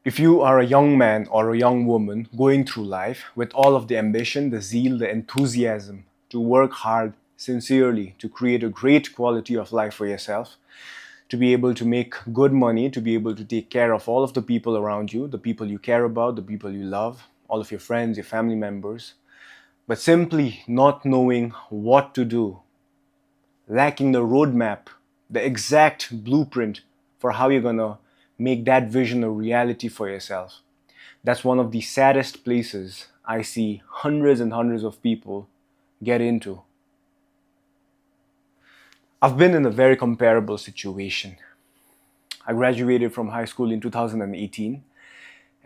If you are a young man or a young woman going through life with all of the ambition, the zeal, the enthusiasm to work hard, sincerely, to create a great quality of life for yourself, to be able to make good money, to be able to take care of all of the people around you, the people you care about, the people you love, all of your friends, your family members, but simply not knowing what to do, lacking the roadmap, the exact blueprint for how you're gonna make that vision a reality for yourself. That's one of the saddest places I see hundreds and hundreds of people get into. I've been in a very comparable situation. I graduated from high school in 2018,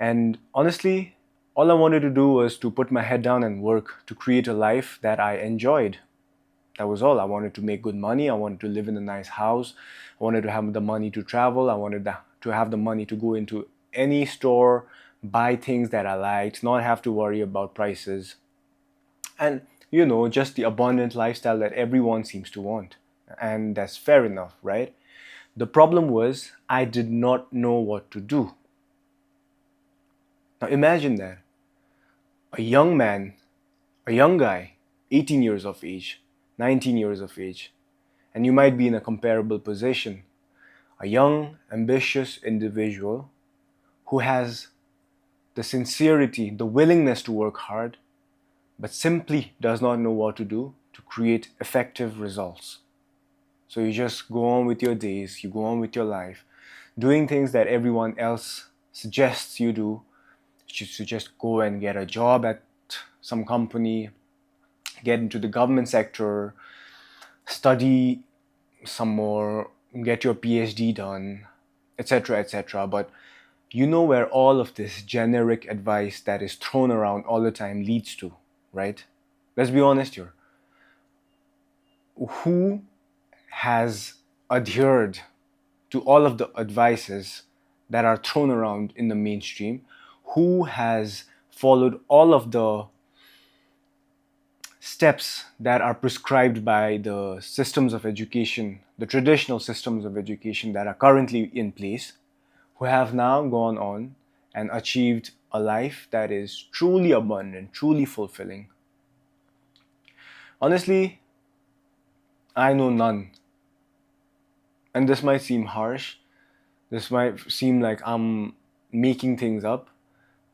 and honestly, all I wanted to do was to put my head down and work to create a life that I enjoyed. That was all. I wanted to make good money. I wanted to live in a nice house. I wanted to have the money to travel. I wanted to have the money to go into any store, buy things that I liked, not have to worry about prices. And, just the abundant lifestyle that everyone seems to want. And that's fair enough, right? The problem was I did not know what to do. Now imagine that. A young man, a young guy, 18 years of age, 19 years of age, and you might be in a comparable position. A young, ambitious individual who has the sincerity, the willingness to work hard, but simply does not know what to do to create effective results. So you just go on with your days, you go on with your life, doing things that everyone else suggests you do. You should just go and get a job at some company, get into the government sector, study some more, get your PhD done, etc., etc. But you know where all of this generic advice that is thrown around all the time leads to, right? Let's be honest here. Who has adhered to all of the advices that are thrown around in the mainstream? Who has followed all of the steps that are prescribed by the systems of education, the traditional systems of education that are currently in place, who have now gone on and achieved a life that is truly abundant, truly fulfilling? Honestly, I know none. And this might seem harsh, this might seem like I'm making things up,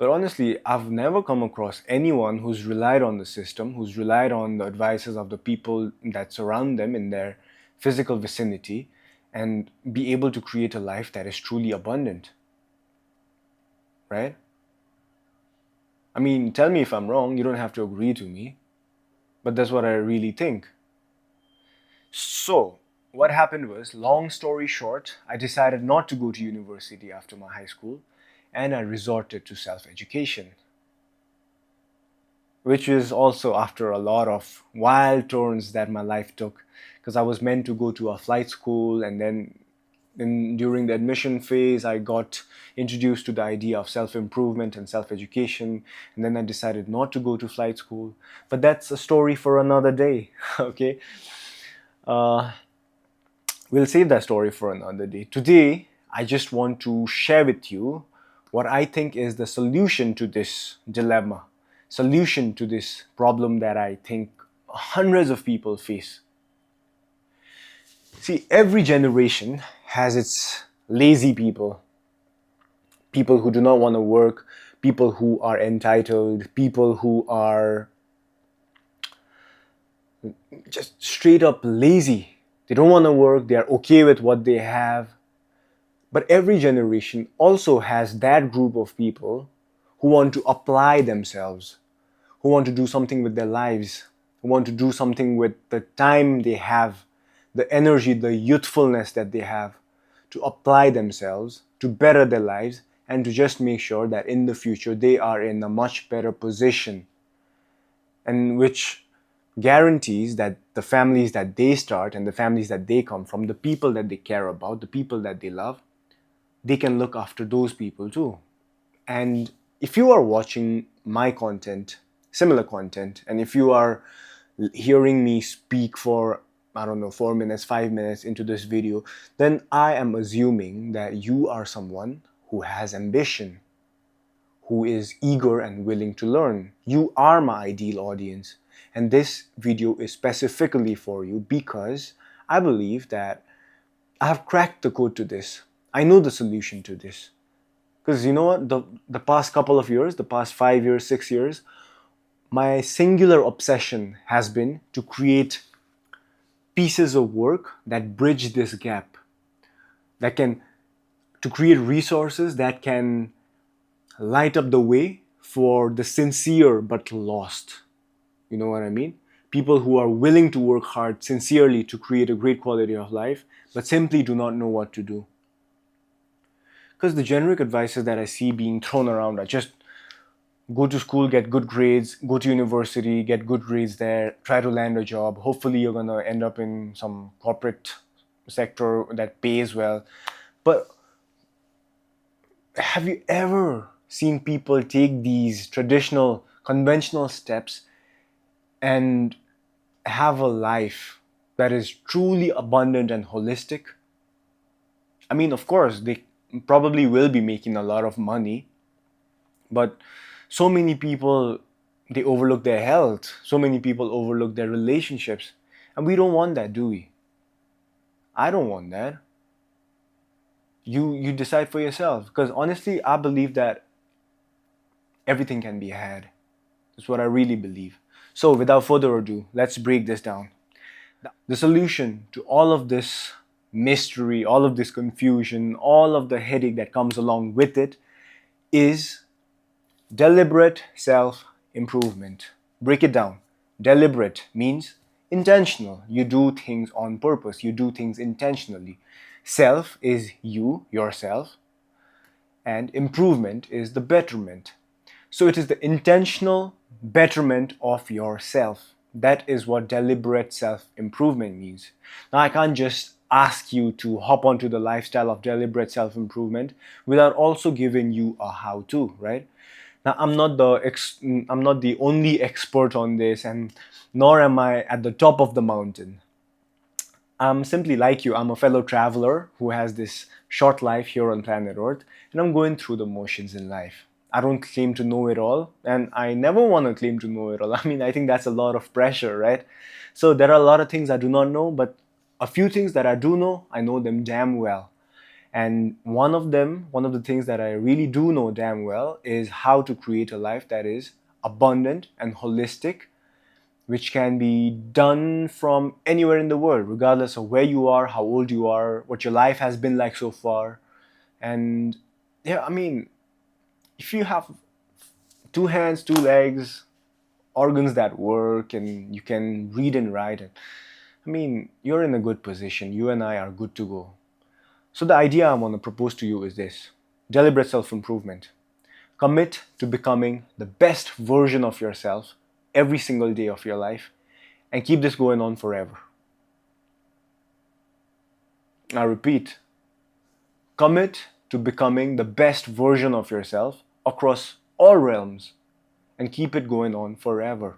but honestly, I've never come across anyone who's relied on the system, who's relied on the advices of the people that surround them in their physical vicinity, and be able to create a life that is truly abundant, right? I mean, tell me if I'm wrong, you don't have to agree to me, but that's what I really think. So, what happened was, long story short, I decided not to go to university after my high school, and I resorted to self education, which is also after a lot of wild turns that my life took, because I was meant to go to a flight school, and then during the admission phase I got introduced to the idea of self-improvement and self-education, and then I decided not to go to flight school. But that's a story for another day. Okay, uh, we'll save that story for another day. Today I just want to share with you what I think is the solution to this dilemma, solution to this problem that I think hundreds of people face. See, every generation has its lazy people, people who do not want to work, people who are entitled, people who are just straight up lazy. They don't want to work, they are okay with what they have. But every generation also has that group of people who want to apply themselves, who want to do something with their lives, who want to do something with the time they have, the energy, the youthfulness that they have, to apply themselves, to better their lives, and to just make sure that in the future they are in a much better position, and which guarantees that the families that they start and the families that they come from, the people that they care about, the people that they love, they can look after those people too. And if you are watching my content, similar content, and if you are hearing me speak for, I don't know, 4 minutes, 5 minutes into this video, then I am assuming that you are someone who has ambition, who is eager and willing to learn. You are my ideal audience. And this video is specifically for you because I believe that I have cracked the code to this. I know the solution to this. Because you know what? The past couple of years, the past 5 years, 6 years, my singular obsession has been to create pieces of work that bridge this gap, that can, to create resources that can light up the way for the sincere but lost. You know what I mean? People who are willing to work hard sincerely to create a great quality of life, but simply do not know what to do. Because the generic advices that I see being thrown around are just go to school, get good grades, go to university, get good grades there, try to land a job. Hopefully, you're gonna end up in some corporate sector that pays well. But have you ever seen people take these traditional, conventional steps and have a life that is truly abundant and holistic? I mean, of course, they probably will be making a lot of money, but so many people, they overlook their health. So many people overlook their relationships. And we don't want that, do we? I don't want that. You decide for yourself. Because honestly, I believe that everything can be had. That's what I really believe. So without further ado, let's break this down. The solution to all of this mystery, all of this confusion, all of the headache that comes along with it is deliberate self-improvement. Break it down. Deliberate means intentional. You do things on purpose. You do things intentionally. Self is you, yourself, and improvement is the betterment. So it is the intentional betterment of yourself. That is what deliberate self-improvement means. Now, I can't just ask you to hop onto the lifestyle of deliberate self-improvement without also giving you a how-to, right? Now, I'm not the only expert on this, and nor am I at the top of the mountain. I'm simply like you. I'm a fellow traveler who has this short life here on planet Earth, and I'm going through the motions in life. I don't claim to know it all, and I never want to claim to know it all. I mean, I think that's a lot of pressure, right? So there are a lot of things I do not know, but a few things that I do know, I know them damn well. And one of the things that I really do know damn well is how to create a life that is abundant and holistic, which can be done from anywhere in the world, regardless of where you are, how old you are, what your life has been like so far. And yeah, I mean, if you have two hands, two legs, organs that work, and you can read and write, and I mean, you're in a good position. You and I are good to go. So the idea I want to propose to you is this: deliberate self-improvement. Commit to becoming the best version of yourself every single day of your life and keep this going on forever. I repeat, commit to becoming the best version of yourself across all realms and keep it going on forever.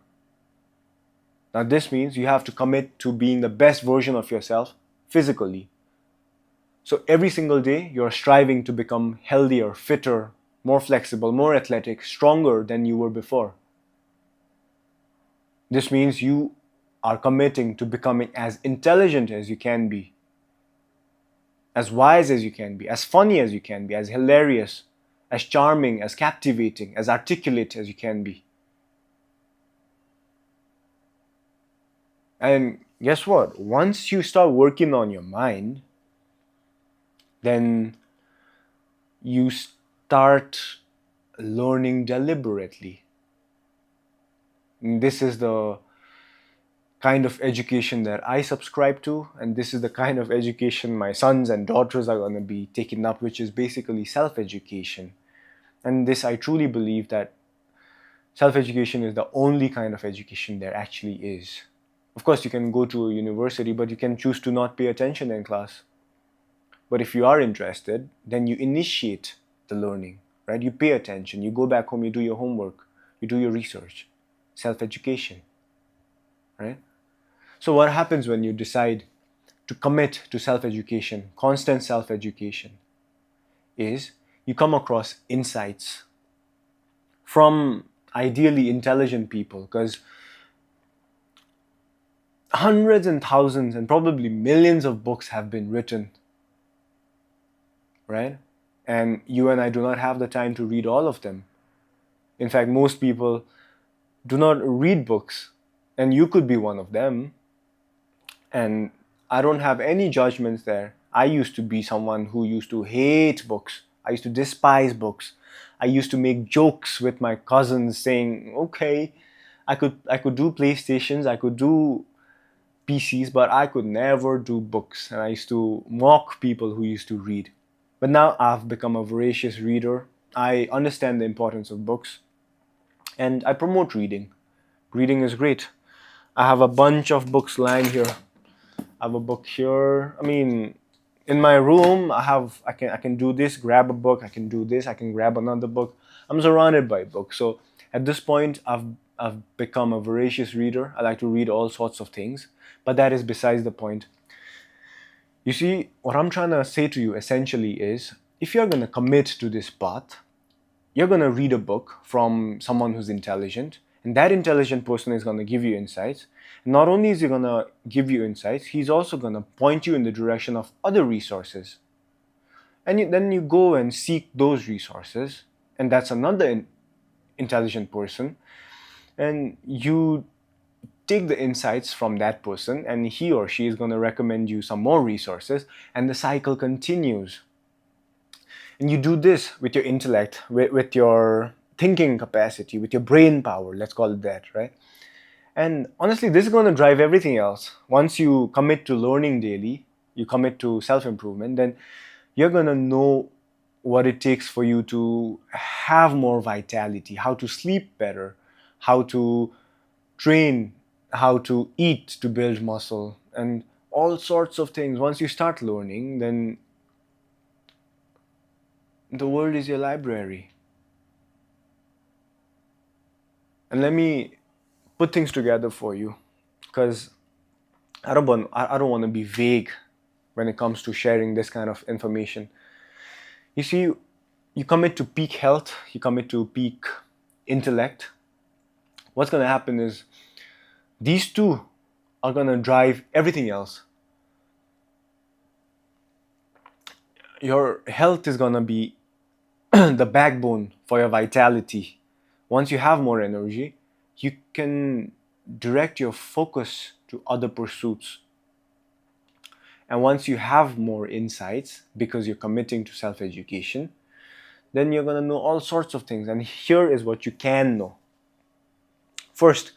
Now, this means you have to commit to being the best version of yourself physically. So, every single day, you're striving to become healthier, fitter, more flexible, more athletic, stronger than you were before. This means you are committing to becoming as intelligent as you can be, as wise as you can be, as funny as you can be, as hilarious, as charming, as captivating, as articulate as you can be. And guess what? Once you start working on your mind, then you start learning deliberately. And this is the kind of education that I subscribe to, and this is the kind of education my sons and daughters are going to be taking up, which is basically self-education. And this, I truly believe that self-education is the only kind of education there actually is. Of course, you can go to a university, but you can choose to not pay attention in class. But if you are interested, then you initiate the learning, right? You pay attention, you go back home, you do your homework, you do your research. Self-education, right? So what happens when you decide to commit to self-education, constant self-education, is you come across insights. from ideally intelligent people, because hundreds and thousands and probably millions of books have been written, right? And you and I do not have the time to read all of them. In fact, most people do not read books, and you could be one of them. And I don't have any judgments there. I used to be someone who used to hate books. I used to despise books. I used to make jokes with my cousins saying, okay, I could do PlayStations, I could do PCs, but I could never do books. And I used to mock people who used to read. But now I've become a voracious reader. I understand the importance of books, and I promote reading. Reading is great. I have a bunch of books lying here. I have a book here. I mean, in my room, I can do this, grab a book. I can do this. I can grab another book. I'm surrounded by books. So at this point, I've become a voracious reader. I like to read all sorts of things, but that is besides the point. You see, what I'm trying to say to you essentially is, if you're gonna commit to this path, you're going to read a book from someone who's intelligent, and that intelligent person is going to give you insights. Not only is he going to give you insights, he's also going to point you in the direction of other resources. And then you go and seek those resources, and that's another intelligent person. And you take the insights from that person, and he or she is going to recommend you some more resources, and the cycle continues. And you do this with your intellect, with your thinking capacity, with your brain power, let's call it that, right? And honestly, this is going to drive everything else. Once you commit to learning daily, you commit to self-improvement, then you're going to know what it takes for you to have more vitality, how to sleep better, how to train, how to eat to build muscle, and all sorts of things. Once you start learning, then the world is your library. And let me put things together for you, because I don't want to be vague when it comes to sharing this kind of information. You see, you commit to peak health, you commit to peak intellect. What's going to happen is these two are going to drive everything else. Your health is going to be the backbone for your vitality. Once you have more energy, you can direct your focus to other pursuits. And once you have more insights, because you're committing to self education, then you're going to know all sorts of things. And here is what you can know. First,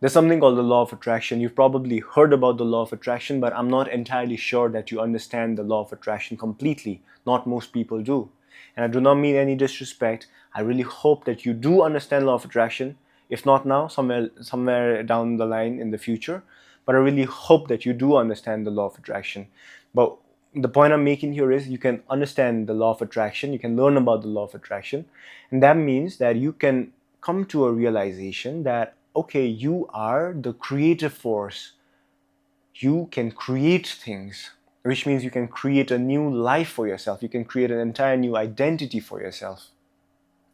there's something called the law of attraction. You've probably heard about the law of attraction, but I'm not entirely sure that you understand the law of attraction completely. Not most people do. And I do not mean any disrespect. I really hope that you do understand law of attraction. If not now, somewhere down the line in the future. But I really hope that you do understand the law of attraction. But the point I'm making here is, you can understand the law of attraction, you can learn about the law of attraction, and that means that you can come to a realization that, okay, you are the creative force. You can create things, which means you can create a new life for yourself. You can create an entire new identity for yourself.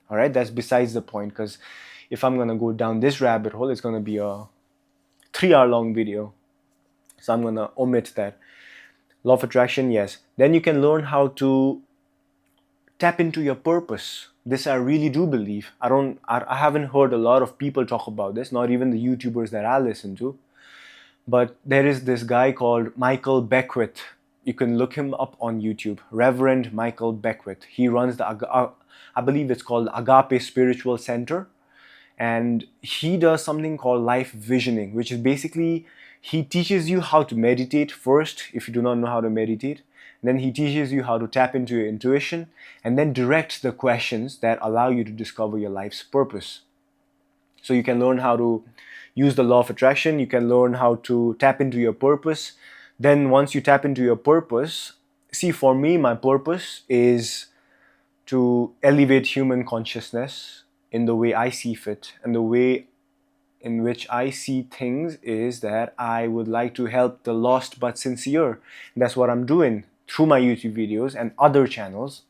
All right, that's besides the point, because if I'm going to go down this rabbit hole, it's going to be a 3-hour long video. So I'm going to omit that. Law of attraction, yes. Then you can learn how to tap into your purpose. This I really do believe. I haven't heard a lot of people talk about this, not even the YouTubers that I listen to. But there is this guy called Michael Beckwith. You can look him up on YouTube. Reverend Michael Beckwith. He runs I believe it's called Agape Spiritual Center. And he does something called life visioning, which is basically, he teaches you how to meditate first, if you do not know how to meditate. Then he teaches you how to tap into your intuition, and then direct the questions that allow you to discover your life's purpose. So you can learn how to use the law of attraction, you can learn how to tap into your purpose. Then once you tap into your purpose, see, for me, my purpose is to elevate human consciousness in the way I see fit. And the way in which I see things is that I would like to help the lost but sincere. And that's what I'm doing through my YouTube videos and other channels.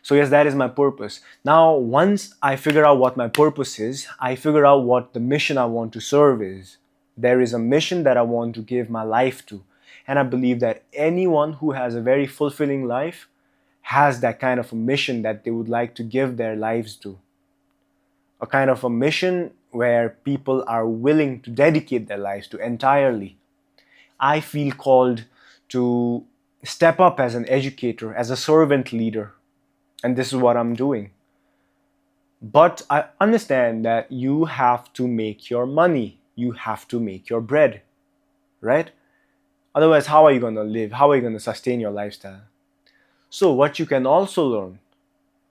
So yes, that is my purpose. Now, once I figure out what my purpose is, I figure out what the mission I want to serve is. There is a mission that I want to give my life to. And I believe that anyone who has a very fulfilling life has that kind of a mission that they would like to give their lives to. A kind of a mission where people are willing to dedicate their lives to entirely. I feel called to step up as an educator, as a servant leader, and this is what I'm doing. But I understand that you have to make your money, you have to make your bread, right? Otherwise, how are you going to live? How are you going to sustain your lifestyle? So, what you can also learn,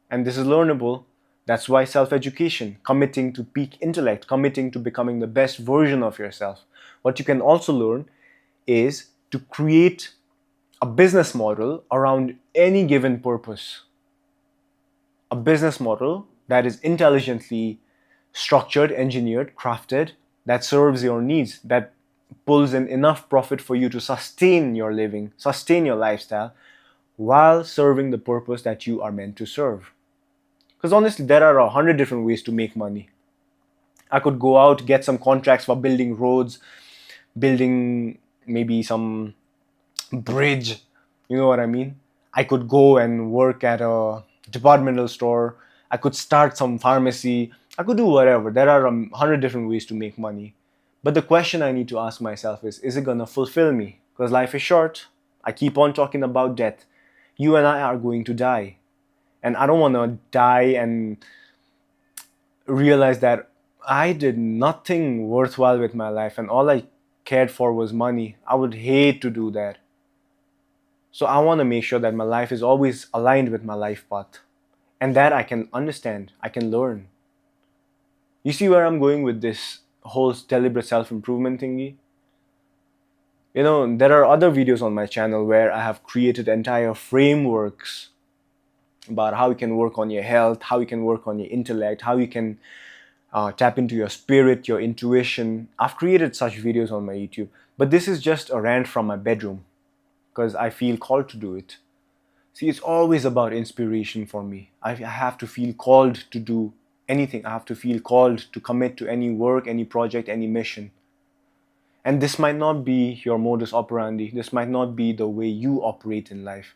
and this is learnable, that's why self education, committing to peak intellect, committing to becoming the best version of yourself. What you can also learn is to create a business model around any given purpose. A business model that is intelligently structured, engineered, crafted, that serves your needs, that pulls in enough profit for you to sustain your living, sustain your lifestyle, while serving the purpose that you are meant to serve. Because honestly, there are 100 different ways to make money. I could go out, get some contracts for building roads, building maybe some bridge, you know what I mean? I could go and work at a departmental store. I could start some pharmacy. I could do whatever. There are 100 different ways to make money. But the question I need to ask myself is it gonna fulfill me? Because life is short. I keep on talking about death. You and I are going to die. And I don't want to die and realize that I did nothing worthwhile with my life and all I cared for was money. I would hate to do that. So I want to make sure that my life is always aligned with my life path and that I can understand, I can learn. You see where I'm going with this whole deliberate self-improvement thingy? You know, there are other videos on my channel where I have created entire frameworks about how you can work on your health, how you can work on your intellect, how you can tap into your spirit, your intuition. I've created such videos on my YouTube, but this is just a rant from my bedroom because I feel called to do it. See, it's always about inspiration for me. I have to feel called to do anything. I have to feel called to commit to any work, any project, any mission. And this might not be your modus operandi. This might not be the way you operate in life.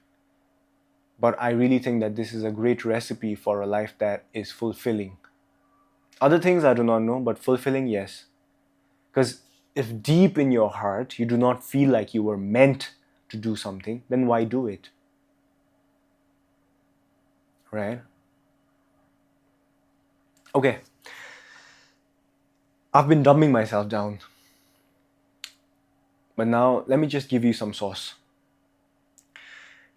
But I really think that this is a great recipe for a life that is fulfilling. Other things I do not know, but fulfilling, yes. Because if deep in your heart you do not feel like you were meant to do something, then why do it? Right? Okay. I've been dumbing myself down. But now let me just give you some sauce.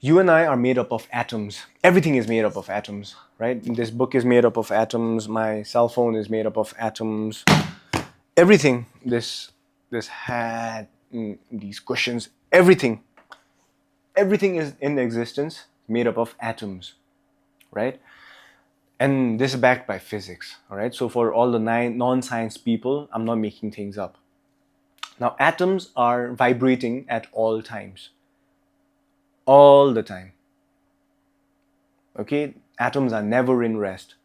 You and I are made up of atoms. Everything is made up of atoms, right? This book is made up of atoms. My cell phone is made up of atoms. Everything, this hat, these cushions, everything is in existence made up of atoms, right? And this is backed by physics, all right? So for all the non-science people, I'm not making things up. Now, atoms are vibrating at all times. All the time. Okay? Atoms are never in rest.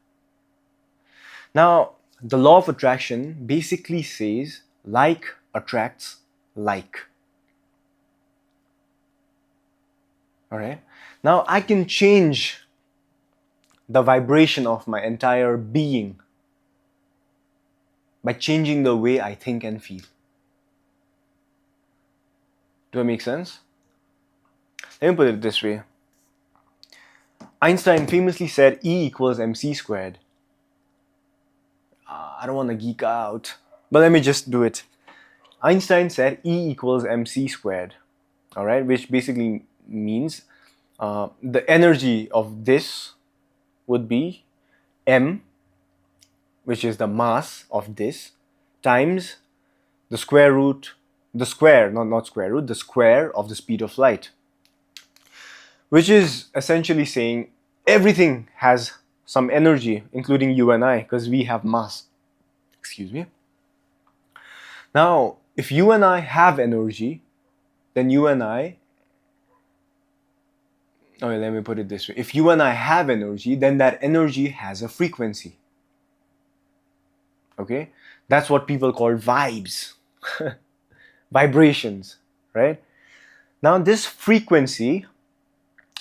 Now, the law of attraction basically says like attracts like. All right? Now, I can change the vibration of my entire being by changing the way I think and feel. Do it make sense? Let me put it this way. Einstein famously said E equals mc squared. I don't want to geek out, but let me just do it. Einstein said E equals mc squared, all right, which basically means the energy of this would be m, which is the mass of this, times the square root, the square, not square root, the square of the speed of light. Which is essentially saying everything has some energy, including you and I, because we have mass. Excuse me. Now, if you and I have energy, then you and I Okay, let me put it this way. If you and I have energy, then that energy has a frequency. Okay? That's what people call vibes, vibrations, right? Now, this frequency,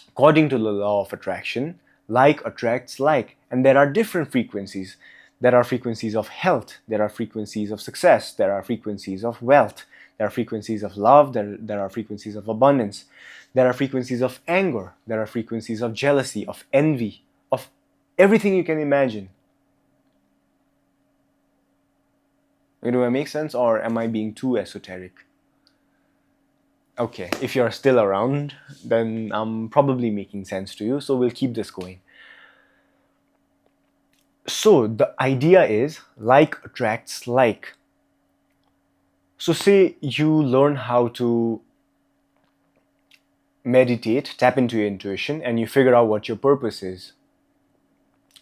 according to the law of attraction, like attracts like. And there are different frequencies. There are frequencies of health, there are frequencies of success, there are frequencies of wealth, there are frequencies of love, there are frequencies of abundance, there are frequencies of anger, there are frequencies of jealousy, of envy, of everything you can imagine. Do I make sense, or am I being too esoteric? Okay, if you're still around, then I'm probably making sense to you, so we'll keep this going. So the idea is like attracts like. So say you learn how to meditate, tap into your intuition, and you figure out what your purpose is.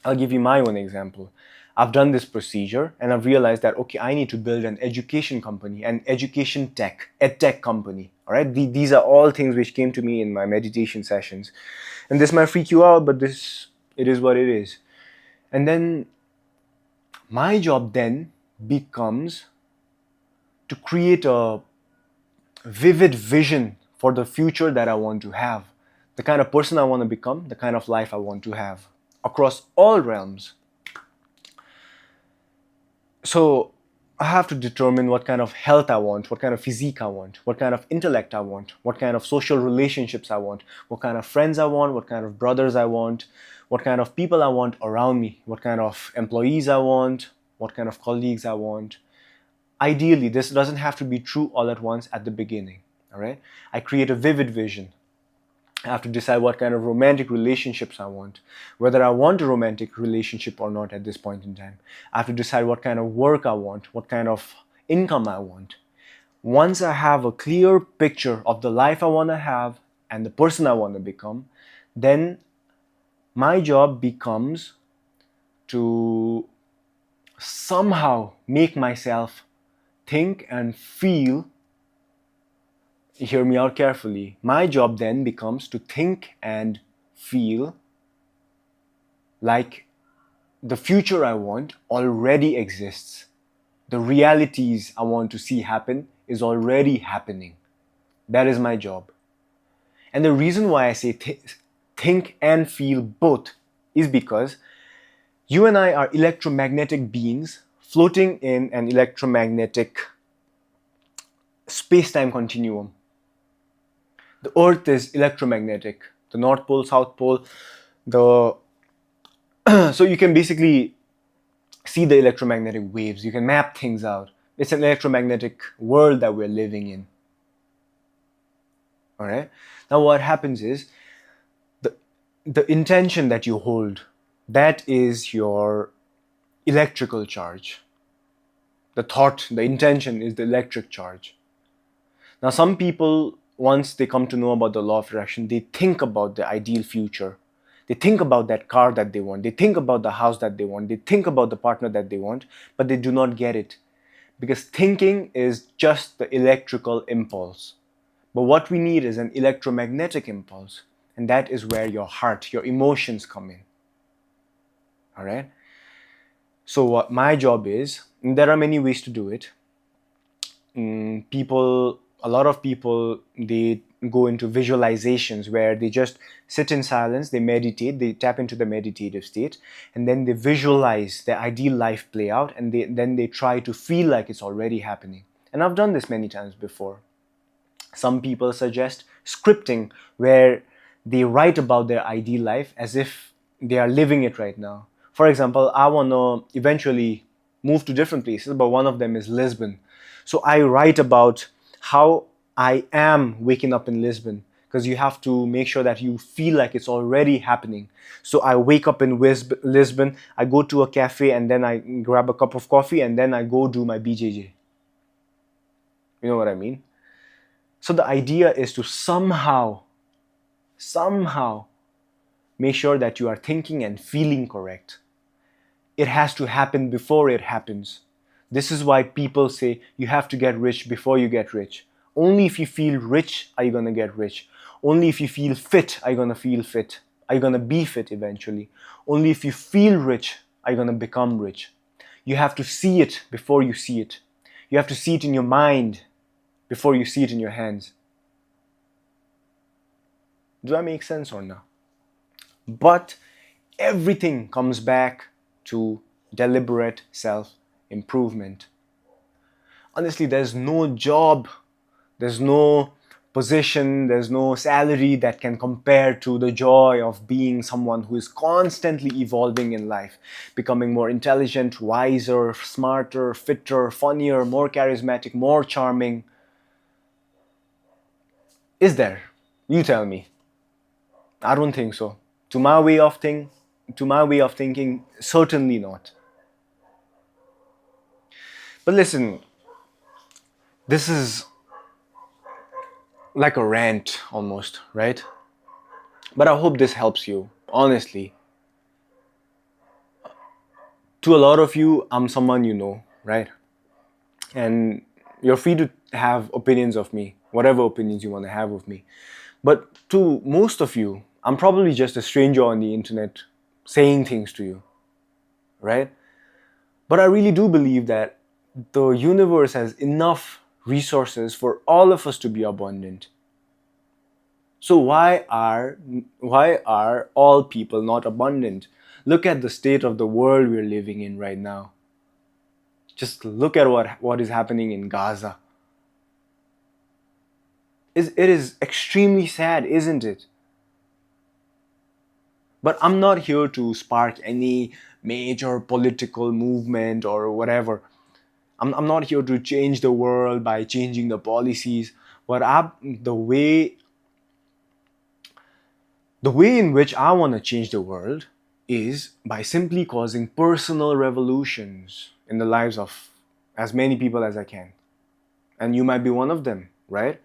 I'll give you my own example. I've done this procedure and I've realized that, okay, I need to build an education company, an education tech, ed tech company. All right. These are all things which came to me in my meditation sessions. And this might freak you out, but it is what it is. And then my job then becomes to create a vivid vision for the future that I want to have, the kind of person I want to become, the kind of life I want to have across all realms. So I have to determine what kind of health I want, what kind of physique I want, what kind of intellect I want, what kind of social relationships I want, what kind of friends I want, what kind of brothers I want, what kind of people I want around me, what kind of employees I want, what kind of colleagues I want. Ideally, this doesn't have to be true all at once at the beginning. All right? I create a vivid vision. I have to decide what kind of romantic relationships I want, whether I want a romantic relationship or not at this point in time. I have to decide what kind of work I want, what kind of income I want. Once I have a clear picture of the life I want to have and the person I want to become, then my job becomes to somehow make myself think and feel. Hear me out carefully. My job then becomes to think and feel like the future I want already exists. The realities I want to see happen is already happening. That is my job. And the reason why I say think and feel both is because you and I are electromagnetic beings floating in an electromagnetic space-time continuum. The earth is electromagnetic. The North Pole, South Pole, the so you can basically see the electromagnetic waves. You can map things out. It's an electromagnetic world that we're living in. All right. Now what happens is the intention that you hold, that is your electrical charge. The thought, the intention is the electric charge. Now some people, once they come to know about the law of attraction, they think about the ideal future. They think about that car that they want. They think about the house that they want. They think about the partner that they want, but they do not get it. Because thinking is just the electrical impulse. But what we need is an electromagnetic impulse. And that is where your heart, your emotions come in. All right? So what my job is, and there are many ways to do it. A lot of people, they go into visualizations where they just sit in silence, they meditate, they tap into the meditative state, and then they visualize their ideal life play out, and then they try to feel like it's already happening. And I've done this many times before. Some people suggest scripting, where they write about their ideal life as if they are living it right now. For example, I want to eventually move to different places, but one of them is Lisbon. So I write about how I am waking up in Lisbon, because you have to make sure that you feel like it's already happening. So I wake up in Lisbon, I go to a cafe, and then I grab a cup of coffee, and then I go do my BJJ. You know what I mean? So the idea is to somehow make sure that you are thinking and feeling correct. It has to happen before it happens. This is why people say you have to get rich before you get rich. Only if you feel rich are you going to get rich. Only if you feel fit are you gonna feel fit. Are you gonna be fit eventually? Only if you feel rich are you gonna become rich. You have to see it before you see it. You have to see it in your mind before you see it in your hands. Does that make sense or not? But everything comes back to deliberate self-improvement. Honestly, there's no job, there's no position, there's no salary that can compare to the joy of being someone who is constantly evolving in life, becoming more intelligent, wiser, smarter, fitter, funnier, more charismatic, more charming. Is there? You tell me. I don't think so. To my way of thinking, certainly not. But listen, this is like a rant almost, right? But I hope this helps you, honestly. To a lot of you, I'm someone you know, right? And you're free to have opinions of me, whatever opinions you want to have of me. But to most of you, I'm probably just a stranger on the internet saying things to you, right? But I really do believe that the universe has enough resources for all of us to be abundant. So why are all people not abundant? Look at the state of the world we're living in right now. Just look at what is happening in Gaza. It is extremely sad, isn't it? But I'm not here to spark any major political movement or whatever. I'm not here to change the world by changing the policies. The way in which I want to change the world is by simply causing personal revolutions in the lives of as many people as I can. And you might be one of them, right?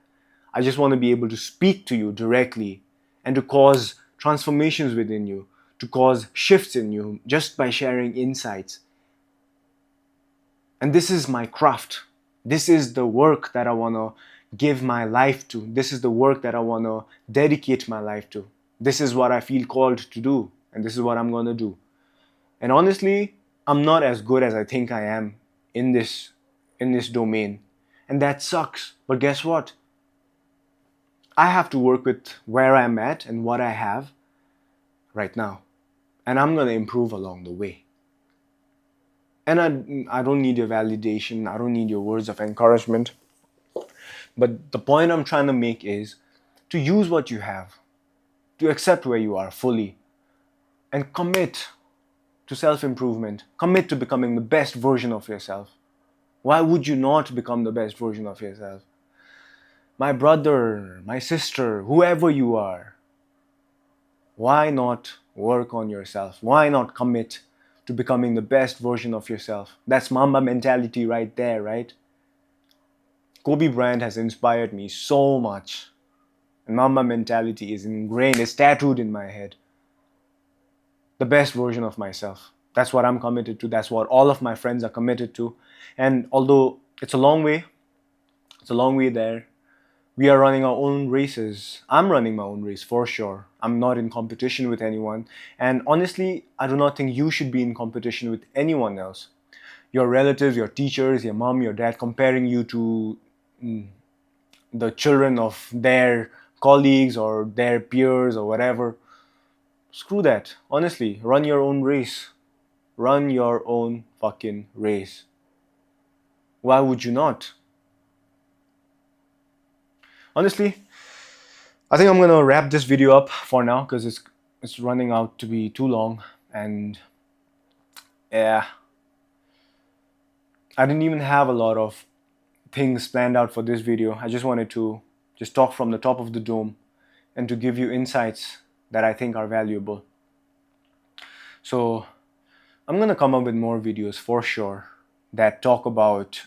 I just want to be able to speak to you directly and to cause transformations within you, to cause shifts in you just by sharing insights. And this is my craft. This is the work that I want to give my life to. This is the work that I want to dedicate my life to. This is what I feel called to do, and this is what I'm going to do. And honestly, I'm not as good as I think I am in this domain. And that sucks. But guess what? I have to work with where I'm at and what I have right now. And I'm going to improve along the way. And I don't need your validation. I don't need your words of encouragement. But the point I'm trying to make is to use what you have, to accept where you are fully, and commit to self-improvement. Commit to becoming the best version of yourself. Why would you not become the best version of yourself? My brother, my sister, whoever you are, why not work on yourself? Why not commit to becoming the best version of yourself? That's Mamba mentality right there, right? Kobe Bryant has inspired me so much. And Mamba mentality is ingrained, it's tattooed in my head. The best version of myself. That's what I'm committed to. That's what all of my friends are committed to. And although it's a long way there, we are running our own races. I'm running my own race for sure. I'm not in competition with anyone. And honestly, I do not think you should be in competition with anyone else. Your relatives, your teachers, your mom, your dad, comparing you to the children of their colleagues or their peers or whatever. Screw that. Honestly, run your own race. Run your own fucking race. Why would you not? Honestly, I think I'm gonna wrap this video up for now because it's running out to be too long, and yeah, I didn't even have a lot of things planned out for this video. I just wanted to just talk from the top of the dome and to give you insights that I think are valuable. So I'm gonna come up with more videos for sure that talk about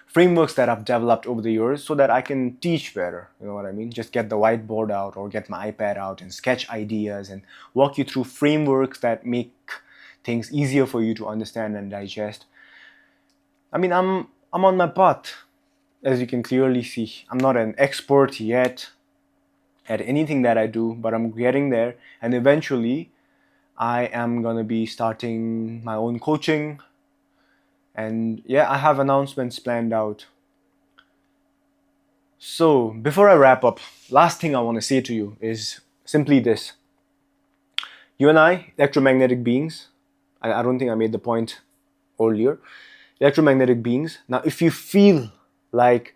frameworks that I've developed over the years so that I can teach better. You know what I mean? Just get the whiteboard out or get my iPad out and sketch ideas and walk you through frameworks that make things easier for you to understand and digest. I mean, I'm on my path, as you can clearly see. I'm not an expert yet. at anything that I do, but I'm getting there. And eventually, I am gonna be starting my own coaching. And yeah, I have announcements planned out. So, before I wrap up, last thing I want to say to you is simply this. You and I, electromagnetic beings, I don't think I made the point earlier. Electromagnetic beings. Now, if you feel like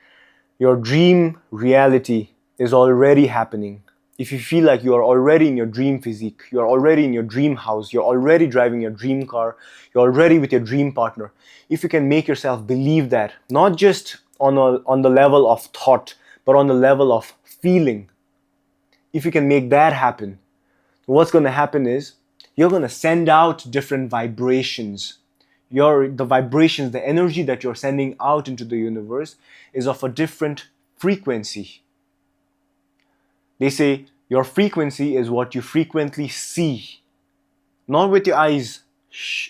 your dream reality is already happening, if you feel like you are already in your dream physique, you're already in your dream house, you're already driving your dream car, you're already with your dream partner, if you can make yourself believe that, not just on the level of thought, but on the level of feeling, if you can make that happen, what's going to happen is you're going to send out different vibrations. The vibrations, the energy that you're sending out into the universe is of a different frequency. They say your frequency is what you frequently see, not with your eyes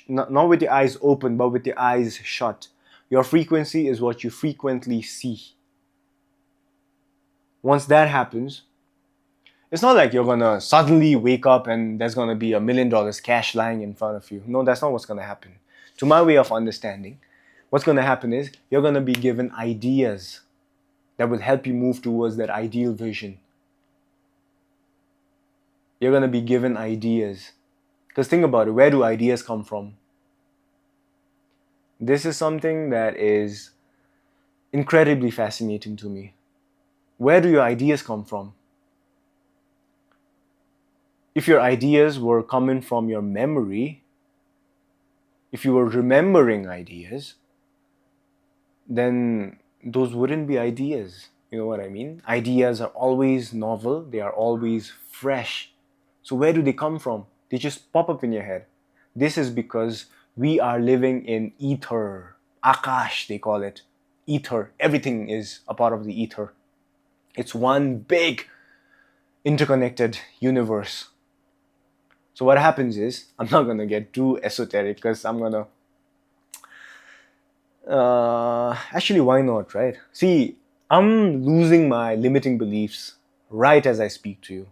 not with your eyes open, but with your eyes shut. Your frequency is what you frequently see. Once that happens, it's not like you're gonna suddenly wake up and there's gonna be $1 million cash lying in front of you. No, that's not what's gonna happen. To my way of understanding, what's gonna happen is you're gonna be given ideas that will help you move towards that ideal vision. You're gonna be given ideas. Because think about it, where do ideas come from? This is something that is incredibly fascinating to me. Where do your ideas come from? If your ideas were coming from your memory, if you were remembering ideas, then those wouldn't be ideas. You know what I mean? Ideas are always novel, they are always fresh. So where do they come from? They just pop up in your head. This is because we are living in ether. Akash, they call it. Ether. Everything is a part of the ether. It's one big interconnected universe. So what happens is, I'm not gonna get too esoteric because I'm gonna actually, why not, right? See, I'm losing my limiting beliefs right as I speak to you.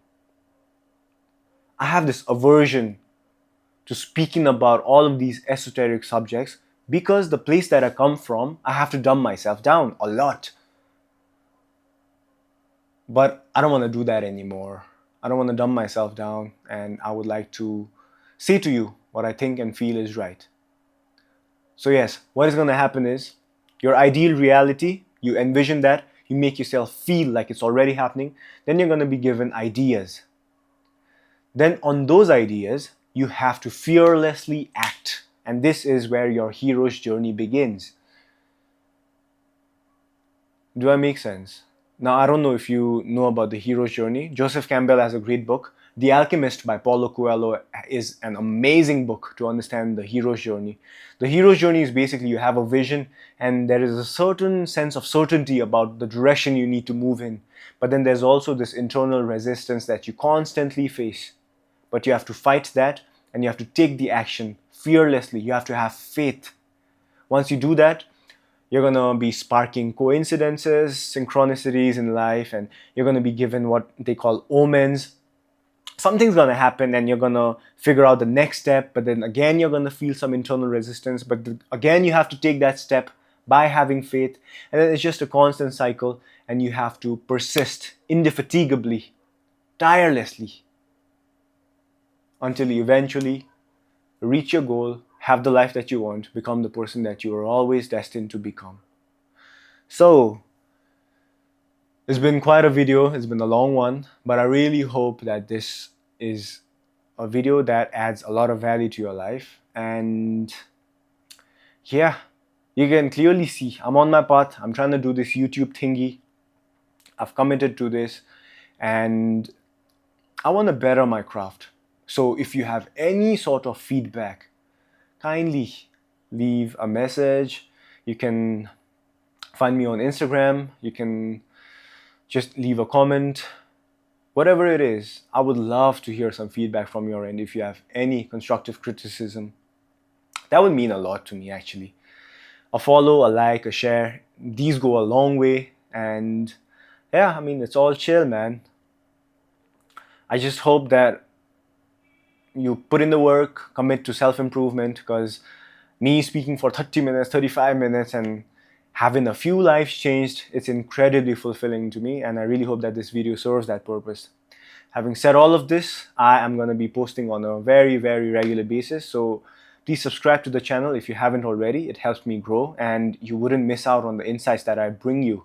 I have this aversion to speaking about all of these esoteric subjects because the place that I come from, I have to dumb myself down a lot. But I don't want to do that anymore. I don't want to dumb myself down, and I would like to say to you what I think and feel is right. So yes, what is going to happen is your ideal reality, you envision that, you make yourself feel like it's already happening, then you're going to be given ideas. Then on those ideas, you have to fearlessly act. And this is where your hero's journey begins. Do I make sense? Now, I don't know if you know about the hero's journey. Joseph Campbell has a great book. The Alchemist by Paulo Coelho is an amazing book to understand the hero's journey. The hero's journey is basically you have a vision and there is a certain sense of certainty about the direction you need to move in. But then there's also this internal resistance that you constantly face. But you have to fight that and you have to take the action fearlessly. You have to have faith. Once you do that, you're going to be sparking coincidences, synchronicities in life, and you're going to be given what they call omens. Something's going to happen and you're going to figure out the next step, but then again, you're going to feel some internal resistance. But again, you have to take that step by having faith. And then it's just a constant cycle, and you have to persist indefatigably, tirelessly, until you eventually reach your goal, have the life that you want, become the person that you are always destined to become. So, it's been quite a video, it's been a long one, but I really hope that this is a video that adds a lot of value to your life. And yeah, you can clearly see I'm on my path. I'm trying to do this YouTube thingy. I've committed to this and I want to better my craft. So if you have any sort of feedback, kindly leave a message. You can find me on Instagram. You can just leave a comment. Whatever it is, I would love to hear some feedback from your end if you have any constructive criticism. That would mean a lot to me, actually. A follow, a like, a share, these go a long way. And yeah, I mean, it's all chill, man. I just hope that you put in the work, commit to self-improvement, because me speaking for 30 minutes, 35 minutes, and having a few lives changed, it's incredibly fulfilling to me, and I really hope that this video serves that purpose. Having said all of this, I am going to be posting on a very, very regular basis, so please subscribe to the channel if you haven't already. It helps me grow, and you wouldn't miss out on the insights that I bring you.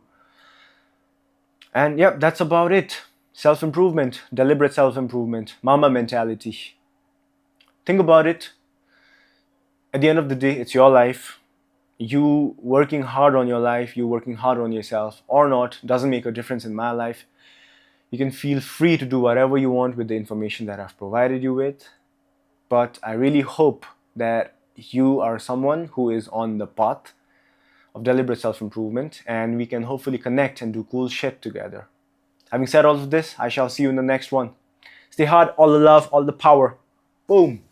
And yep, that's about it. Self-improvement, deliberate self-improvement, mama mentality. Think about it. At the end of the day, it's your life. You working hard on your life, you working hard on yourself or not, doesn't make a difference in my life. You can feel free to do whatever you want with the information that I've provided you with. But I really hope that you are someone who is on the path of deliberate self-improvement, and we can hopefully connect and do cool shit together. Having said all of this, I shall see you in the next one. Stay hard, all the love, all the power. Boom.